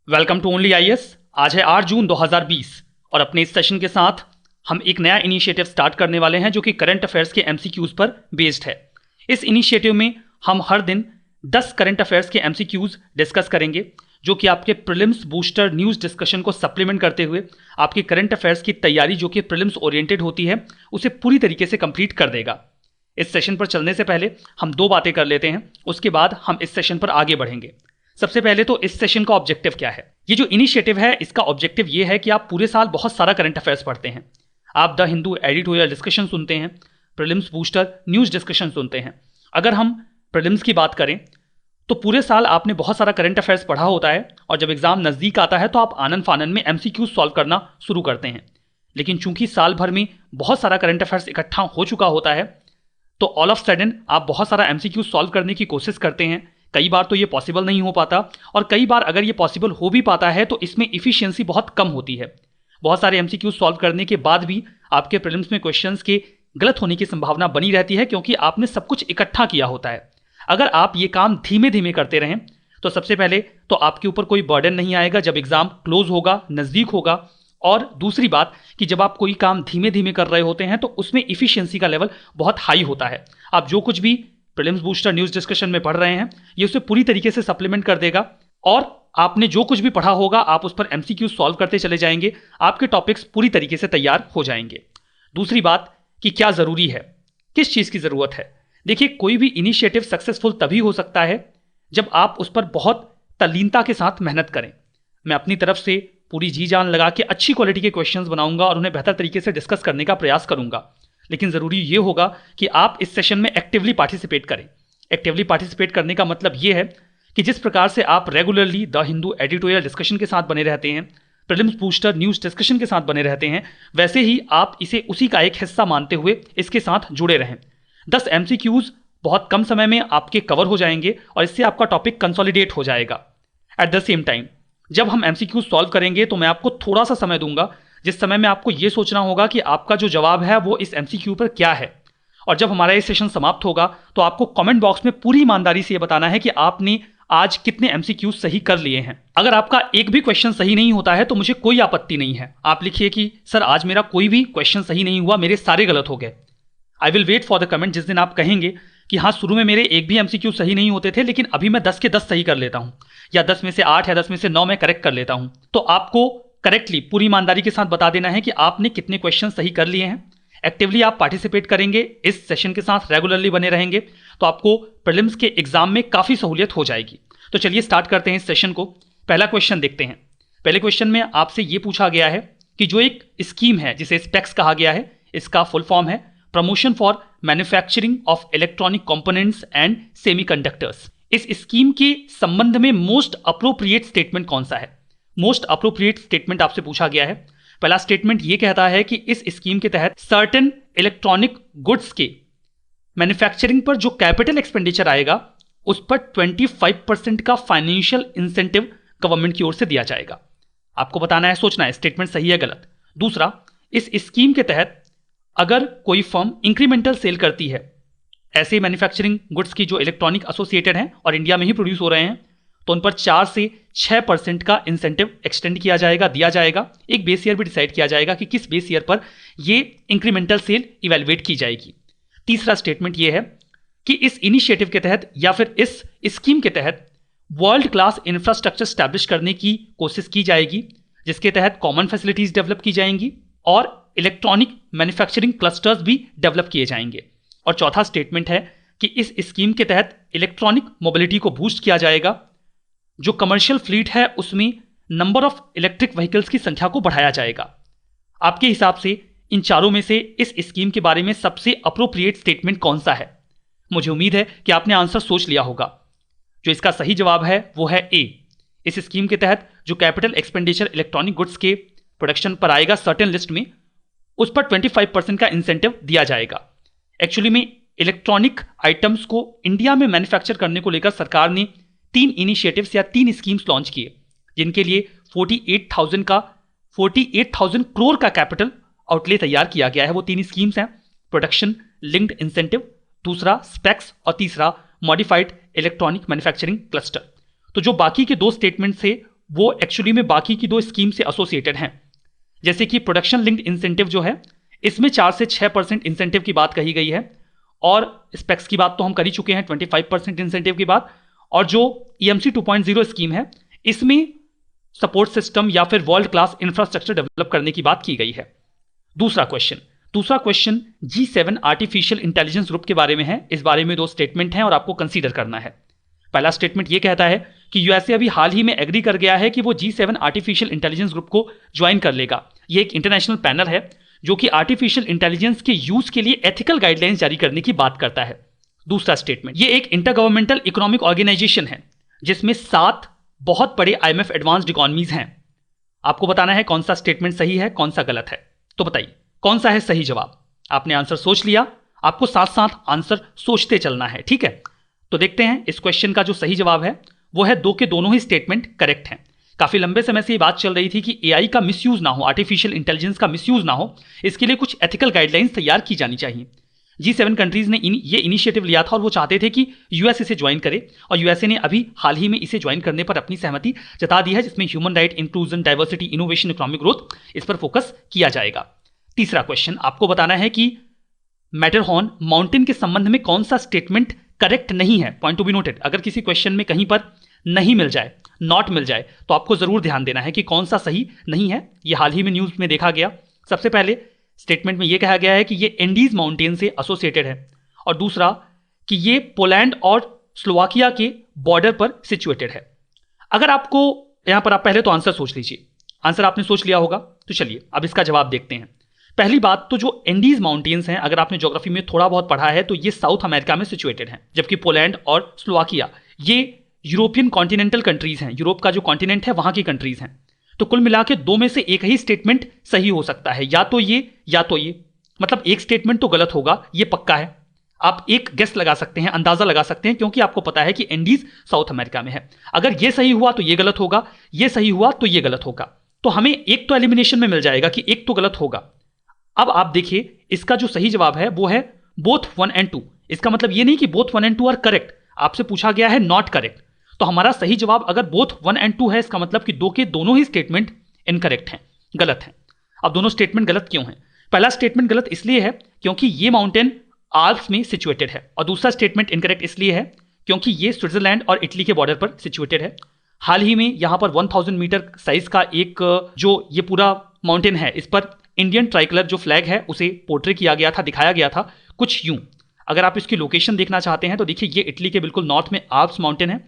Welcome to only IAS. आज है 8 जून 2020 और अपने इस सेशन के साथ हम एक नया इनिशिएटिव स्टार्ट करने वाले हैं जो कि करंट अफेयर्स के एमसीक्यूज पर बेस्ड है। इस इनिशिएटिव में हम हर दिन 10 करंट अफेयर्स के एमसीक्यूज डिस्कस करेंगे जो कि आपके प्रीलिम्स बूस्टर न्यूज़ डिस्कशन को सप्लीमेंट करते हुए आपकी करंट अफेयर्स की तैयारी जो कि प्रीलिम्स ओरिएंटेड होती है उसे पूरी तरीके से कंप्लीट कर देगा। इस सेशन पर चलने से पहले हम 2 बातें कर लेते हैं, उसके बाद हम इस सेशन पर आगे बढ़ेंगे। सबसे पहले तो इस सेशन का ऑब्जेक्टिव क्या है। ये जो इनिशिएटिव है इसका ऑब्जेक्टिव ये है कि आप पूरे साल बहुत सारा करंट अफेयर्स पढ़ते हैं, आप द हिंदू एडिटोरियल डिस्कशन सुनते हैं, प्रीलिम्स बूस्टर न्यूज़ डिस्कशन सुनते हैं। अगर हम प्रीलिम्स की बात करें तो पूरे साल आपने बहुत सारा करंट अफेयर्स पढ़ा होता है और जब एग्जाम नज़दीक आता है तो आप आनन फानन में एमसीक्यू सॉल्व करना शुरू करते हैं। लेकिन चूंकि साल भर में बहुत सारा करंट अफेयर्स इकट्ठा हो चुका होता है तो ऑल ऑफ सडन आप बहुत सारा एमसीक्यू सॉल्व करने की कोशिश करते हैं। कई बार तो ये पॉसिबल नहीं हो पाता और कई बार अगर ये पॉसिबल हो भी पाता है तो इसमें इफिशियंसी बहुत कम होती है। बहुत सारे एमसीक्यू सॉल्व करने के बाद भी आपके प्रीलिम्स में क्वेश्चंस के गलत होने की संभावना बनी रहती है क्योंकि आपने सब कुछ इकट्ठा किया होता है। अगर आप ये काम धीमे धीमे करते रहें तो सबसे पहले तो आपके ऊपर कोई बर्डन नहीं आएगा जब एग्जाम क्लोज होगा, नज़दीक होगा। और दूसरी बात कि जब आप कोई काम धीमे धीमे कर रहे होते हैं तो उसमें इफिशियंसी का लेवल बहुत हाई होता है। आप जो कुछ भी प्रीलिम्स बूस्टर न्यूज़ डिस्कशन में पढ़ रहे हैं ये उसे पूरी तरीके से सप्लीमेंट कर देगा और आपने जो कुछ भी पढ़ा होगा आप उस पर एमसीक्यू सॉल्व करते चले जाएंगे, आपके टॉपिक्स पूरी तरीके से तैयार हो जाएंगे। दूसरी बात कि क्या ज़रूरी है, किस चीज़ की ज़रूरत है। देखिए, कोई भी इनिशिएटिव सक्सेसफुल तभी हो सकता है जब आप उस पर बहुत तल्लीनता के साथ मेहनत करें। मैं अपनी तरफ से पूरी जी जान लगा के अच्छी क्वालिटी के क्वेश्चंस बनाऊंगा और उन्हें बेहतर तरीके से डिस्कस करने का प्रयास करूंगा, लेकिन ज़रूरी ये होगा कि आप इस सेशन में एक्टिवली पार्टिसिपेट करें। एक्टिवली पार्टिसिपेट करने का मतलब ये है कि जिस प्रकार से आप regularly the Hindu editorial discussion के साथ बने रहते हैं, प्रीलिम्स बूस्टर न्यूज़ डिस्कशन के साथ बने रहते हैं, वैसे ही आप इसे उसी का एक हिस्सा मानते हुए इसके साथ जुड़े रहें। 10 एमसीक्यूज बहुत कम समय में आपके कवर हो जाएंगे और इससे आपका टॉपिक कंसोलिडेट हो जाएगा। एट द सेम टाइम जब हम एमसीक्यूज सॉल्व करेंगे तो मैं आपको थोड़ा सा समय दूंगा जिस समय में आपको यह सोचना होगा कि आपका जो जवाब है वो इस एमसीक्यू पर क्या है। और जब हमारा ये सेशन समाप्त होगा तो आपको कमेंट बॉक्स में पूरी ईमानदारी से यह बताना है कि आपने आज कितने एमसीक्यू सही कर लिए हैं। अगर आपका एक भी क्वेश्चन सही नहीं होता है तो मुझे कोई आपत्ति नहीं है, आप लिखिए कि सर आज मेरा कोई भी क्वेश्चन सही नहीं हुआ, मेरे सारे गलत हो गए। I will wait for the comment जिस दिन आप कहेंगे कि हाँ शुरू में मेरे एक भी एमसीक्यू सही नहीं होते थे लेकिन अभी मैं 10 के 10 सही कर लेता हूं, या 10 में से 8 या 10 में से 9 मैं करेक्ट कर लेता हूं। तो आपको करेक्टली पूरी ईमानदारी के साथ बता देना है कि आपने कितने क्वेश्चन सही कर लिए हैं। एक्टिवली आप पार्टिसिपेट करेंगे, इस सेशन के साथ रेगुलरली बने रहेंगे तो आपको प्रीलिम्स के एग्जाम में काफ़ी सहूलियत हो जाएगी। तो चलिए स्टार्ट करते हैं इस सेशन को। पहला क्वेश्चन देखते हैं। पहले क्वेश्चन में आपसे ये पूछा गया है कि जो एक स्कीम है जिसे स्पेक्स कहा गया है, इसका फुल फॉर्म है promotion for manufacturing of electronic components and semiconductors. इस स्कीम के संबंध में मोस्ट अप्रोप्रिएट स्टेटमेंट कौन सा है। मोस्ट अप्रोप्रिएट स्टेटमेंट आपसे पूछा गया है। पहला स्टेटमेंट यह कहता है कि इस स्कीम के तहत सर्टेन इलेक्ट्रॉनिक गुड्स के मैन्युफैक्चरिंग पर जो कैपिटल एक्सपेंडिचर आएगा उस पर 25% का फाइनेंशियल इंसेंटिव गवर्नमेंट की ओर से दिया जाएगा। आपको बताना है, सोचना है स्टेटमेंट सही है गलत। दूसरा, इस स्कीम के तहत अगर कोई फर्म इंक्रीमेंटल सेल करती है ऐसे मैन्युफैक्चरिंग गुड्स की जो इलेक्ट्रॉनिक एसोसिएटेड हैं और इंडिया में ही प्रोड्यूस हो रहे हैं, तो उन पर 4 से 6% का इंसेंटिव एक्सटेंड किया जाएगा, दिया जाएगा। एक बेस ईयर भी डिसाइड किया जाएगा कि किस बेस ईयर पर ये इंक्रीमेंटल सेल इवेलुएट की जाएगी। तीसरा स्टेटमेंट ये है कि इस इनिशिएटिव के तहत या फिर इस स्कीम के तहत वर्ल्ड क्लास इंफ्रास्ट्रक्चर स्टैब्लिश करने की कोशिश की जाएगी जिसके तहत कॉमन फैसिलिटीज डेवलप की जाएंगी और इलेक्ट्रॉनिक मैन्युफैक्चरिंग क्लस्टर्स भी डेवलप किए जाएंगे। और चौथा स्टेटमेंट है कि इस स्कीम के तहत इलेक्ट्रॉनिक मोबिलिटी को बूस्ट किया जाएगा। जो कमर्शियल फ्लीट है उसमें नंबर ऑफ इलेक्ट्रिक व्हीकल्स की संख्या को बढ़ाया जाएगा। आपके हिसाब से इन चारों में से इस स्कीम के बारे में सबसे अप्रोप्रिएट स्टेटमेंट कौन सा है। मुझे उम्मीद है कि आपने आंसर सोच लिया होगा। जो इसका सही जवाब है वो है ए। इस स्कीम के तहत जो कैपिटल एक्सपेंडिचर इलेक्ट्रॉनिक गुड्स के प्रोडक्शन पर आएगा सर्टेन लिस्ट में, उस पर 25% का इंसेंटिव दिया जाएगा। एक्चुअली में इलेक्ट्रॉनिक आइटम्स को इंडिया में मैन्युफैक्चर करने को लेकर सरकार ने 3 इनिशिएटिव्स या 3 स्कीम्स लॉन्च किए जिनके लिए 48,000 करोड़ का कैपिटल आउटले तैयार किया गया है। वो 3 स्कीम्स हैं, प्रोडक्शन लिंक्ड इंसेंटिव, दूसरा स्पेक्स और तीसरा मॉडिफाइड इलेक्ट्रॉनिक मैन्युफैक्चरिंग क्लस्टर। तो जो बाकी के 2 स्टेटमेंट थे वो एक्चुअली में बाकी की 2 स्कीम से एसोसिएटेड हैं। जैसे कि प्रोडक्शन लिंक्ड इंसेंटिव जो है, इसमें 4 से 6% इंसेंटिव की बात कही गई है, और स्पेक्स की बात तो हम कर ही चुके हैं 25% इंसेंटिव की बात। और जो EMC 2.0 स्कीम है, इसमें सपोर्ट सिस्टम या फिर वर्ल्ड क्लास इंफ्रास्ट्रक्चर डेवलप करने की बात की गई है। दूसरा question G7 artificial intelligence group के बारे में है। इस बारे में 2 स्टेटमेंट हैं और आपको कंसीडर करना है। पहला स्टेटमेंट ये कहता है कि यूएसए अभी हाल ही में एग्री कर गया है कि वो G7 आर्टिफिशियल इंटेलिजेंस ग्रुप को ज्वाइन कर लेगा। ये एक इंटरनेशनल पैनल है जो कि आर्टिफिशियल इंटेलिजेंस के यूज के लिए एथिकल गाइडलाइंस जारी करने की बात करता है। दूसरा स्टेटमेंट, ये एक इंटरगवर्नमेंटल इकोनॉमिक ऑर्गेनाइजेशन है जिसमें 7 बहुत बड़े IMF एडवांस्ड इकोनॉमीज हैं। आपको बताना है कौन सा स्टेटमेंट सही है, कौन सा गलत है। तो बताइए कौन सा है सही जवाब। आपने आंसर सोच लिया, आपको साथ साथ आंसर सोचते चलना है, ठीक है। तो देखते हैं इस क्वेश्चन का जो सही जवाब है वो है 2 के दोनों ही स्टेटमेंट करेक्ट हैं। काफी लंबे समय से ये बात चल रही थी कि AI का मिसयूज ना हो, आर्टिफिशियल इंटेलिजेंस का मिसयूज ना हो, इसके लिए कुछ एथिकल गाइडलाइंस तैयार की जानी चाहिए। G7 कंट्रीज ने ये इनिशिएटिव लिया था और वो चाहते थे कि US इसे ज्वाइन करे, और USA ने अभी हाल ही में इसे ज्वाइन करने पर अपनी सहमति जता दी है, जिसमें human right, inclusion, diversity, innovation, economic growth, इस पर फोकस किया जाएगा। तीसरा क्वेश्चन, आपको बताना है कि मैटरहॉर्न माउंटेन के संबंध में कौन सा स्टेटमेंट करेक्ट नहीं है। पॉइंट टू बी नोटेड, अगर किसी क्वेश्चन में कहीं पर नहीं मिल जाए, नॉट मिल जाए, तो आपको जरूर ध्यान देना है कि कौन सा सही नहीं है। ये हाल ही में न्यूज में देखा गया। सबसे पहले स्टेटमेंट में यह कहा गया है कि ये एंडीज माउंटेन से एसोसिएटेड है, और दूसरा कि ये पोलैंड और स्लोवाकिया के बॉर्डर पर सिचुएटेड है। अगर आपको यहां पर, आप पहले तो आंसर सोच लीजिए। आंसर आपने सोच लिया होगा, तो चलिए अब इसका जवाब देखते हैं। पहली बात तो जो एंडीज माउंटेन्स हैं, अगर आपने ज्योग्राफी में थोड़ा बहुत पढ़ा है तो ये साउथ अमेरिका में सिचुएटेड हैं, जबकि पोलैंड और स्लोवाकिया ये यूरोपियन कॉन्टिनेंटल कंट्रीज हैं, यूरोप का जो कॉन्टिनेंट है वहां की कंट्रीज हैं। तो कुल मिला के 2 में से एक ही स्टेटमेंट सही हो सकता है, या तो ये या तो ये। मतलब एक स्टेटमेंट तो गलत होगा, ये पक्का है। आप एक गेस लगा सकते हैं, अंदाजा लगा सकते हैं, क्योंकि आपको पता है कि एंडीज साउथ अमेरिका में है। अगर ये सही हुआ तो ये गलत होगा, ये सही हुआ तो ये गलत होगा। तो हमें एक तो एलिमिनेशन में मिल जाएगा कि एक तो गलत होगा। अब आप देखिए इसका जो सही जवाब है वो है बोथ 1 and 2। इसका मतलब ये नहीं कि बोथ 1 and 2 आर करेक्ट, आपसे पूछा गया है नॉट करेक्ट। तो हमारा सही जवाब अगर बोथ 1 and 2 है, इसका मतलब कि 2 के दोनों ही स्टेटमेंट इनकरेक्ट हैं, गलत हैं। अब दोनों स्टेटमेंट गलत क्यों हैं? पहला स्टेटमेंट गलत इसलिए है क्योंकि ये माउंटेन आल्प्स में सिचुएटेड है, और दूसरा स्टेटमेंट इनकरेक्ट इसलिए है क्योंकि ये स्विट्जरलैंड और इटली के बॉर्डर पर सिचुएटेड है। हाल ही में यहां पर 1000 मीटर साइज का एक जो ये पूरा माउंटेन है, इस पर इंडियन ट्राइकलर जो फ्लैग है उसे पोर्ट्रे किया गया था, दिखाया गया था कुछ यूं। अगर आप इसकी लोकेशन देखना चाहते हैं तो देखिए ये इटली के बिल्कुल नॉर्थ में आल्प्स माउंटेन है,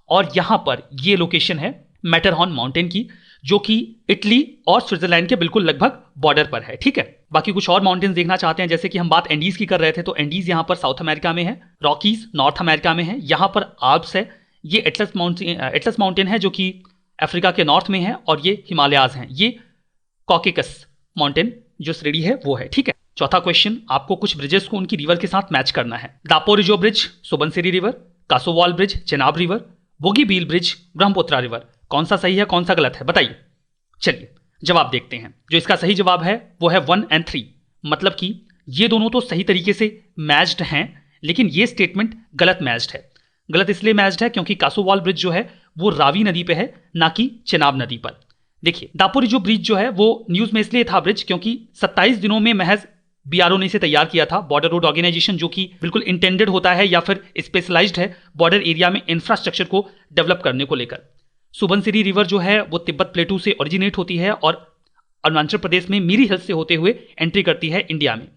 और यहां पर ये लोकेशन है मैटरहॉर्न माउंटेन की, जो कि इटली और स्विट्जरलैंड के बिल्कुल लगभग बॉर्डर पर है, ठीक है। बाकी कुछ और माउंटेन्स देखना चाहते हैं, जैसे कि हम बात एंडीज की कर रहे थे, तो एंडीज यहां पर साउथ अमेरिका में है, रॉकीज नॉर्थ अमेरिका में है, यहां पर आल्प्स है, ये एटलस माउंटेन है जो कि अफ्रीका के नॉर्थ में है, और ये हिमालयाज हैं, ये कॉकेकस माउंटेन जो श्रेणी है वो है, ठीक है। चौथा क्वेश्चन, आपको कुछ ब्रिजेस को उनकी रिवर के साथ मैच करना है। Daporijo bridge, Subansiri river, Kasowal bridge, Chenab river, Bogibeel bridge, Brahmaputra river, कौन सा सही है कौन सा गलत है बताइए। चलिए जवाब देखते हैं। जो इसका सही जवाब है वो है 1 and 3। मतलब कि ये दोनों तो सही तरीके से मैच्ड हैं, लेकिन ये स्टेटमेंट गलत मैच्ड है। गलत इसलिए मैच्ड है क्योंकि कासोवाल ब्रिज जो है वो रावी नदी पे है, ना कि चेनाब नदी पर। देखिए दापोरिजो ब्रिज जो है वो न्यूज में इसलिए था ब्रिज क्योंकि 27 दिनों में महज BRO ने इसे तैयार किया था, बॉर्डर रोड ऑर्गेनाइजेशन, जो कि बिल्कुल इंटेंडेड होता है या फिर स्पेशलाइज्ड है बॉर्डर एरिया में इंफ्रास्ट्रक्चर को डेवलप करने को लेकर। सुबनसिरी रिवर जो है वो तिब्बत प्लेटू से ओरिजिनेट होती है और अरुणाचल प्रदेश में मिरी हिल्स से होते हुए एंट्री करती है इंडिया में।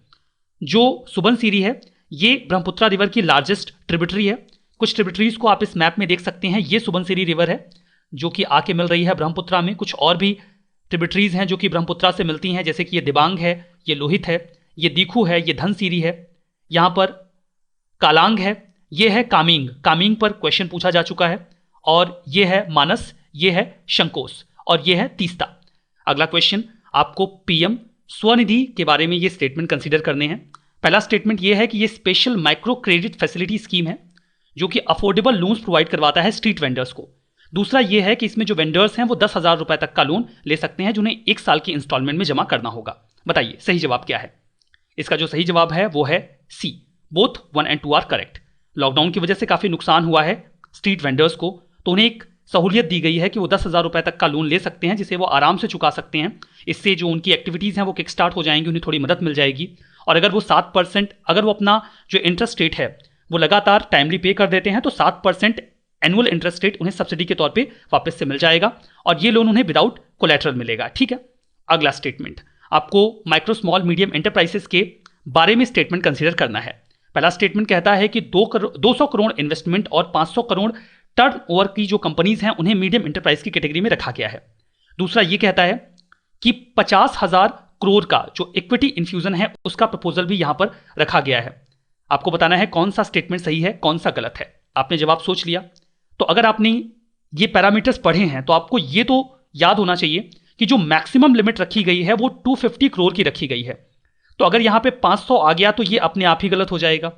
जो सुबनसिरी है ये ब्रह्मपुत्रा रिवर की लार्जेस्ट ट्रिब्यूटरी है। कुछ ट्रिब्यूटरीज को आप इस मैप में देख सकते हैं, ये सुबनसिरी रिवर है जो कि आके मिल रही है ब्रह्मपुत्रा में। कुछ और भी ट्रिब्यूटरीज हैं जो कि ब्रह्मपुत्रा से मिलती हैं, जैसे कि ये दिबांग है, ये लोहित है, ये दीखू है, ये धनसिरी है, यहाँ पर कालांग है, ये है कामिंग, कामिंग पर क्वेश्चन पूछा जा चुका है, और ये है मानस, ये है शंकोस, और ये है तीस्ता। अगला क्वेश्चन, आपको PM स्वनिधि के बारे में ये स्टेटमेंट कंसीडर करने हैं। पहला स्टेटमेंट ये है कि ये special micro credit facility scheme है जो कि अफोर्डेबल लोन्स प्रोवाइड करवाता है स्ट्रीट वेंडर्स को। दूसरा ये है कि इसमें जो वेंडर्स हैं वो 10,000 रुपए तक का लोन ले सकते हैं, जिन्हें 1 साल की इंस्टॉलमेंट में जमा करना होगा। बताइए सही जवाब क्या है? इसका जो सही जवाब है वो है C, both 1 and 2 are correct. Lockdown की वजह से काफी नुकसान हुआ है स्ट्रीट वेंडर्स को, तो उन्हें एक सहूलियत दी गई है कि वो 10,000 रुपए तक का लोन ले सकते हैं, जिसे वो आराम से चुका सकते हैं। इससे जो उनकी एक्टिविटीज़ हैं वो किक स्टार्ट हो जाएंगी, उन्हें थोड़ी मदद मिल जाएगी। और अगर वो 7%, अगर वो अपना जो इंटरेस्ट रेट है वो लगातार टाइमली पे कर देते हैं तो 7% एनुअल इंटरेस्ट रेट उन्हें सब्सिडी के तौर पे वापस से मिल जाएगा, और ये लोन उन्हें विदाउट कोलेटरल मिलेगा। ठीक है, अगला स्टेटमेंट, आपको माइक्रो स्मॉल मीडियम एंटरप्राइजेस के बारे में स्टेटमेंट कंसीडर करना है। पहला स्टेटमेंट कहता है कि 200 करोड़ इन्वेस्टमेंट और 500 करोड़ टर्न ओवर की जो कंपनीज हैं उन्हें मीडियम एंटरप्राइज की कैटेगरी में रखा गया है। दूसरा ये कहता है कि 50,000 करोड़ का जो इक्विटी इन्फ्यूजन है उसका प्रपोजल भी यहां पर रखा गया है। आपको बताना है कौन सा स्टेटमेंट सही है, कौन सा गलत है। आपने जवाब सोच लिया तो अगर आपने ये पैरामीटर्स पढ़े हैं तो आपको ये तो याद होना चाहिए कि जो मैक्सिमम लिमिट रखी गई है वो 250 करोड़ की रखी गई है। तो अगर यहां पे 500 आ गया तो ये अपने आप ही गलत हो जाएगा,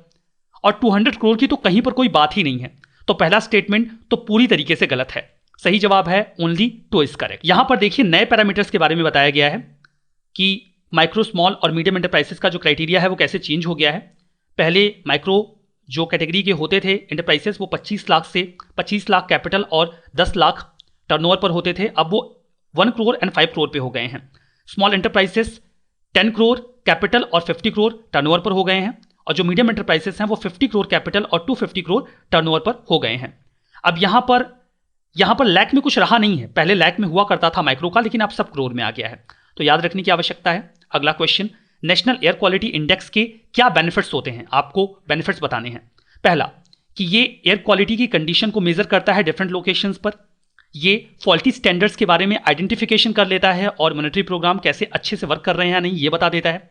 और 200 करोड़ की तो कहीं पर कोई बात ही नहीं है। तो पहला स्टेटमेंट तो पूरी तरीके से गलत है। सही जवाब है ओनली 2 इज करेक्ट। यहां पर देखिए नए पैरामीटर्स के बारे में बताया गया है कि माइक्रो स्मॉल और मीडियम एंटरप्राइजेस का जो क्राइटेरिया है वो कैसे चेंज हो गया है। पहले माइक्रो जो कैटेगरी के होते थे एंटरप्राइजेस वो 25 लाख से 25 लाख कैपिटल और 10 लाख टर्नओवर पर होते थे, अब वो 1 करोड़ एंड 5 करोड़ पे हो गए हैं। स्मॉल एंटरप्राइजेस 10 करोड़ कैपिटल और 50 करोड़ टर्नओवर पर हो गए हैं, और जो मीडियम एंटरप्राइजेस हैं वो 50 करोड़ कैपिटल और 250 करोड़ टर्नओवर पर हो गए हैं। अब यहां पर लैक में कुछ रहा नहीं है। पहले लैक में हुआ करता था माइक्रो का, लेकिन अब सब करोड़ में आ गया है, तो याद रखने की आवश्यकता है। अगला question, national air quality index के क्या बेनिफिट्स होते हैं, आपको बेनिफिट्स बताने हैं। पहला कि ये एयर क्वालिटी की कंडीशन को मेजर करता है डिफरेंट लोकेशंस पर, ये फॉल्टी स्टैंडर्ड्स के बारे में आइडेंटिफिकेशन कर लेता है और मॉनिटरी प्रोग्राम कैसे अच्छे से वर्क कर रहे हैं या नहीं ये बता देता है।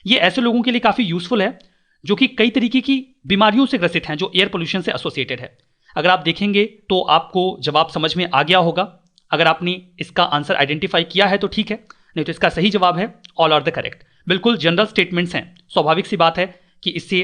ये ऐसे लोगों के लिए काफ़ी यूजफुल है जो कि कई तरीके की बीमारियों से ग्रसित हैं जो एयर पोल्यूशन से एसोसिएटेड है। अगर आप देखेंगे तो आपको जवाब समझ में आ गया होगा। अगर आपने इसका आंसर आइडेंटिफाई किया है तो ठीक है, नहीं तो इसका सही जवाब है ऑल आर द करेक्ट। बिल्कुल जनरल स्टेटमेंट्स हैं, स्वाभाविक सी बात है कि इससे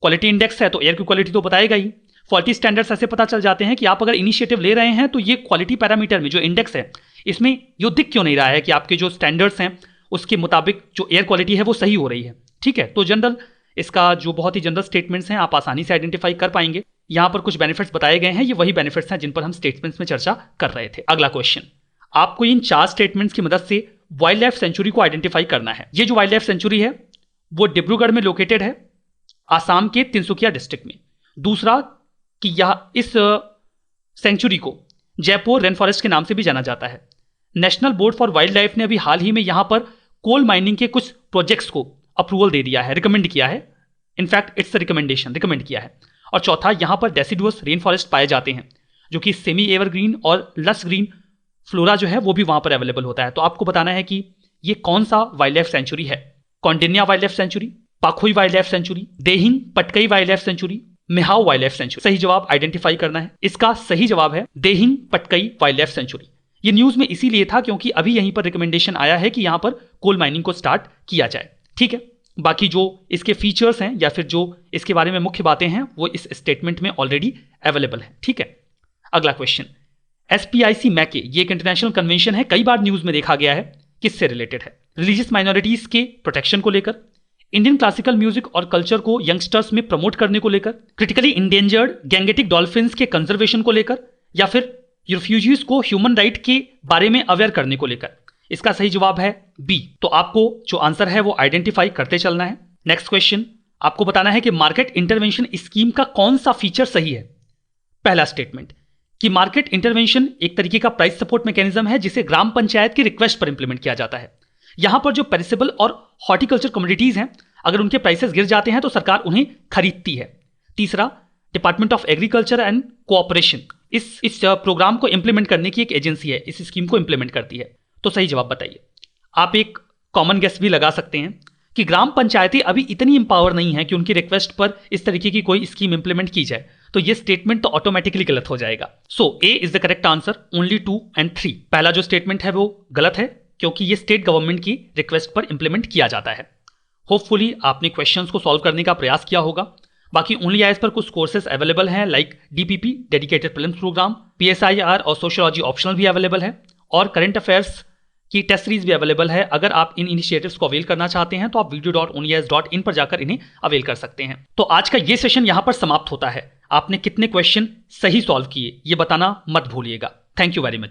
क्वालिटी इंडेक्स है तो एयर की क्वालिटी तो बताएगा ही। क्वालिटी स्टैंडर्ड्स ऐसे पता चल जाते हैं कि आप अगर इनिशिएटिव ले रहे हैं तो ये क्वालिटी पैरामीटर में जो इंडेक्स है इसमें ये दिख क्यों नहीं रहा है कि आपके जो स्टैंडर्ड्स हैं उसके मुताबिक जो एयर क्वालिटी है वो सही हो रही है। ठीक है, तो जनरल इसका जो बहुत ही जनरल स्टेटमेंट्स हैं आप आसानी से आइडेंटिफाई कर पाएंगे। यहां पर कुछ बेनिफिट्स बताए गए हैं, ये वही बेनिफिट्स हैं जिन पर हम स्टेटमेंट्स में चर्चा कर रहे थे। अगला क्वेश्चन, आपको इन 4 स्टेटमेंट्स की मदद से वाइल्ड लाइफ सेंचुरी को आइडेंटिफाई करना है। ये जो वाइल्ड लाइफ सेंचुरी है वो डिब्रूगढ़ में लोकेटेड है, आसाम के तिनसुकिया डिस्ट्रिक्ट में। दूसरा कि यह इस सेंचुरी को जयपुर रेन फॉरेस्ट के नाम से भी जाना जाता है। National board for wild life ने अभी हाल ही में यहां पर कोल माइनिंग के कुछ प्रोजेक्ट्स को अप्रूवल दे दिया है, रिकमेंड किया है। इनफैक्ट इट्स रिकमेंडेशन, रिकमेंड किया है। और चौथा, यहां पर डेसिडुअस रेन फॉरेस्ट पाए जाते हैं जो कि सेमी एवरग्रीन और लस ग्रीन फ्लोरा जो है वो भी वहां पर अवेलेबल होता है। तो आपको बताना है कि ये कौन सा वाइल्ड लाइफ सेंचुरी है। Koundinya wildlife sanctuary, Pakhui wildlife sanctuary, Dehing Patkai wildlife sanctuary, Mehao wildlife sanctuary. सही जवाब आइडेंटिफाई करना है। इसका सही जवाब है Dehing Patkai wildlife sanctuary. ये न्यूज में इसीलिए था क्योंकि अभी यहीं पर रिकमेंडेशन आया है कि यहां पर कोल माइनिंग को स्टार्ट किया जाए। ठीक है, बाकी जो इसके फीचर्स हैं या फिर जो इसके बारे में मुख्य बातें हैं वो इस स्टेटमेंट में ऑलरेडी अवेलेबल है। ठीक है, अगला क्वेश्चन, SPIC मैके ये एक इंटरनेशनल कन्वेंशन है, कई बार न्यूज में देखा गया है। किससे रिलेटेड है? रिलीजियस माइनॉरिटीज के प्रोटेक्शन को लेकर, इंडियन क्लासिकल म्यूजिक और कल्चर को यंगस्टर्स में प्रमोट करने को लेकर, क्रिटिकली इंडेंजर्ड गैंगेटिक डॉल्फिन्स के कंजर्वेशन को लेकर, या फिर रिफ्यूजीज को ह्यूमन राइट के बारे में अवेयर करने को लेकर। इसका सही जवाब है बी। तो आपको जो आंसर है वो आइडेंटिफाई करते चलना है। नेक्स्ट क्वेश्चन, आपको बताना है कि मार्केट इंटरवेंशन स्कीम का कौन सा फीचर सही है। पहला स्टेटमेंट कि मार्केट इंटरवेंशन एक तरीके का प्राइस सपोर्ट मैकेनिज्म है जिसे ग्राम पंचायत की रिक्वेस्ट पर इंप्लीमेंट किया जाता है। यहां पर जो पेरिसेबल और हॉर्टिकल्चर कमोडिटीज हैं अगर उनके प्राइसेस गिर जाते हैं तो सरकार उन्हें खरीदती है। तीसरा, department of agriculture and cooperation इस प्रोग्राम को इंप्लीमेंट करने की एक एजेंसी है, इस स्कीम को इंप्लीमेंट करती है। तो सही जवाब बताइए। आप एक कॉमन गेस भी लगा सकते हैं कि ग्राम पंचायतें अभी इतनी एम्पावर नहीं है कि उनकी रिक्वेस्ट पर इस तरीके की कोई स्कीम इंप्लीमेंट की जाए, तो ये स्टेटमेंट तो ऑटोमेटिकली गलत हो जाएगा। So A is the correct answer, only 2 and 3। पहला जो स्टेटमेंट है वो गलत है क्योंकि ये स्टेट गवर्नमेंट की रिक्वेस्ट पर इंप्लीमेंट किया जाता है। होपफुली आपने क्वेश्चंस को सॉल्व करने का प्रयास किया होगा। बाकी ओनली आईएएस पर कुछ कोर्सेज अवेलेबल हैं like DPP dedicated prelims program, PSIR और सोशियोलॉजी ऑप्शनल भी अवेलेबल है, और करंट अफेयर्स की टेस्ट सीरीज भी अवेलेबल है। अगर आप इन इनिशिएटिव्स को अवेल करना चाहते हैं तो आप video.unias.in पर जाकर इन्हें अवेल कर सकते हैं। तो आज का ये सेशन यहां पर समाप्त होता है। आपने कितने क्वेश्चन सही सॉल्व किए ये बताना मत भूलिएगा। Thank you very much.